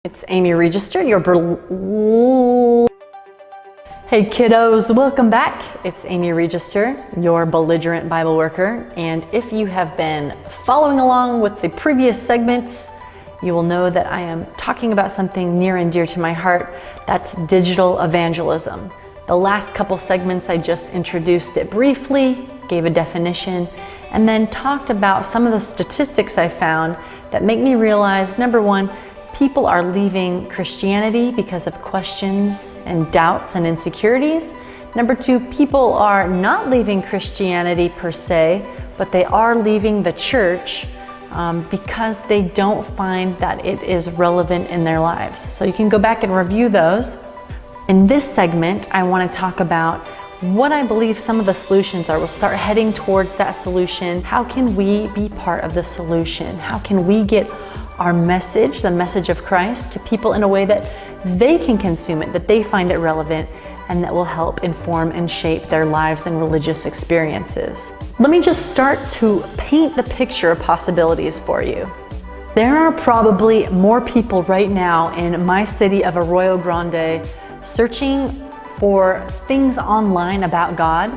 It's Amy Register, your Hey kiddos, welcome back. It's Amy Register, your belligerent Bible worker. And if you have been following along with the previous segments, you will know that I am talking about something near and dear to my heart. That's digital evangelism. The last couple segments, I just introduced it briefly, gave a definition, and then talked about some of the statistics I found that make me realize, number one, people are leaving Christianity because of questions and doubts and insecurities. Number two, people are not leaving Christianity per se, but they are leaving the church because they don't find that it is relevant in their lives. So you can go back and review those. In this segment, I want to talk about what I believe some of the solutions are. We'll start heading towards that solution. How can we be part of the solution? How can we get our message, the message of Christ, to people in a way that they can consume it, that they find it relevant, and that will help inform and shape their lives and religious experiences. Let me just start to paint the picture of possibilities for you. There are probably more people right now in my city of Arroyo Grande searching for things online about God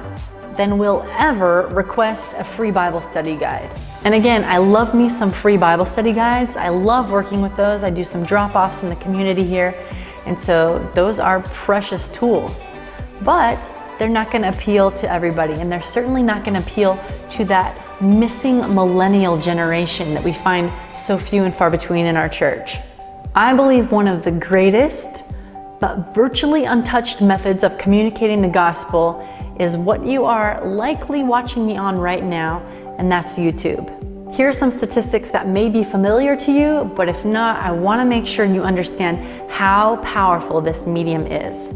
than will ever request a free Bible study guide. And again, I love me some free Bible study guides. I love working with those. I do some drop-offs in the community here. And so those are precious tools, but they're not gonna appeal to everybody. And they're certainly not gonna appeal to that missing millennial generation that we find so few and far between in our church. I believe one of the greatest, but virtually untouched methods of communicating the gospel is what you are likely watching me on right now, and that's YouTube. Here are some statistics that may be familiar to you, but if not, I want to make sure you understand how powerful this medium is.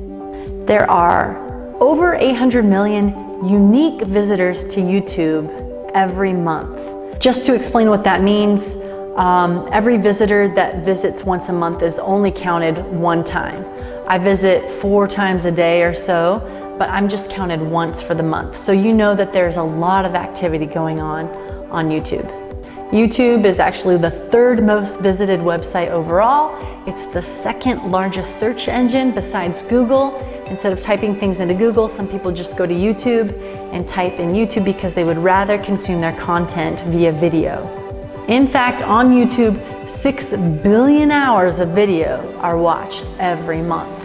There are over 800 million unique visitors to YouTube every month. Just to explain what that means, every visitor that visits once a month is only counted one time. I visit 4 times a day or so, but I'm just counted once for the month. So you know that there's a lot of activity going on YouTube. YouTube is actually the 3rd most visited website overall. It's the 2nd largest search engine besides Google. Instead of typing things into Google, some people just go to YouTube and type in YouTube because they would rather consume their content via video. In fact, on YouTube, 6 billion hours of video are watched every month.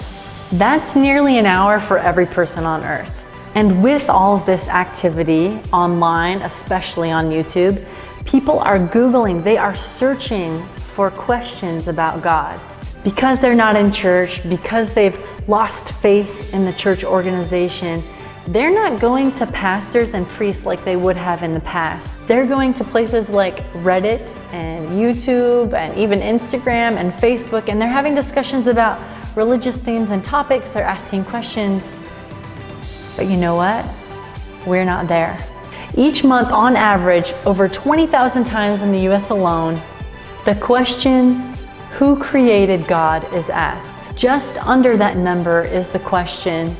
That's nearly an hour for every person on earth. And with all of this activity online, especially on YouTube, people are Googling, they are searching for questions about God. Because they're not in church, because they've lost faith in the church organization, they're not going to pastors and priests like they would have in the past. They're going to places like Reddit and YouTube and even Instagram and Facebook, and they're having discussions about religious themes and topics. They're asking questions. But you know what? We're not there. Each month, on average, over 20,000 times in the US alone, the question, who created God, is asked. Just under that number is the question,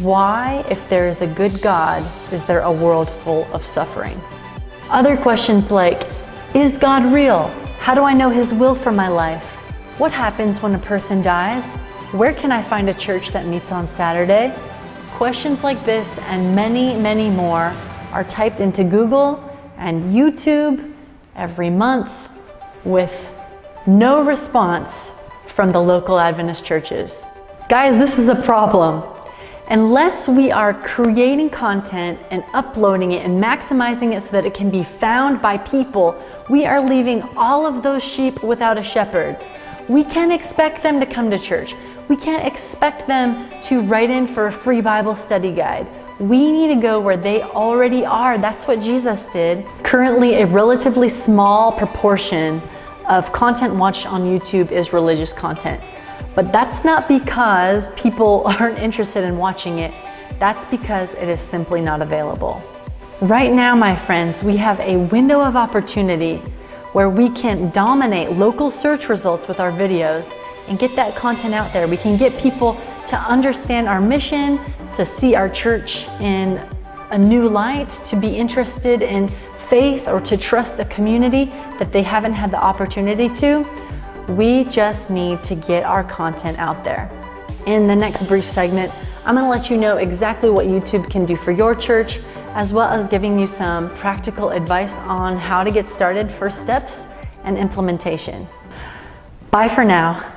why, if there is a good God, is there a world full of suffering? Other questions like, is God real? How do I know His will for my life? What happens when a person dies? Where can I find a church that meets on Saturday? Questions like this and many, many more are typed into Google and YouTube every month with no response from the local Adventist churches. Guys, this is a problem. Unless we are creating content and uploading it and maximizing it so that it can be found by people, we are leaving all of those sheep without a shepherd. We can't expect them to come to church. We can't expect them to write in for a free Bible study guide. We need to go where they already are. That's what Jesus did. Currently, a relatively small proportion of content watched on YouTube is religious content. But that's not because people aren't interested in watching it. That's because it is simply not available. Right now, my friends, we have a window of opportunity where we can dominate local search results with our videos and get that content out there. We can get people to understand our mission, to see our church in a new light, to be interested in faith or to trust a community that they haven't had the opportunity to. We just need to get our content out there. In the next brief segment, I'm going to let you know exactly what YouTube can do for your church, as well as giving you some practical advice on how to get started, first steps, and implementation. Bye for now.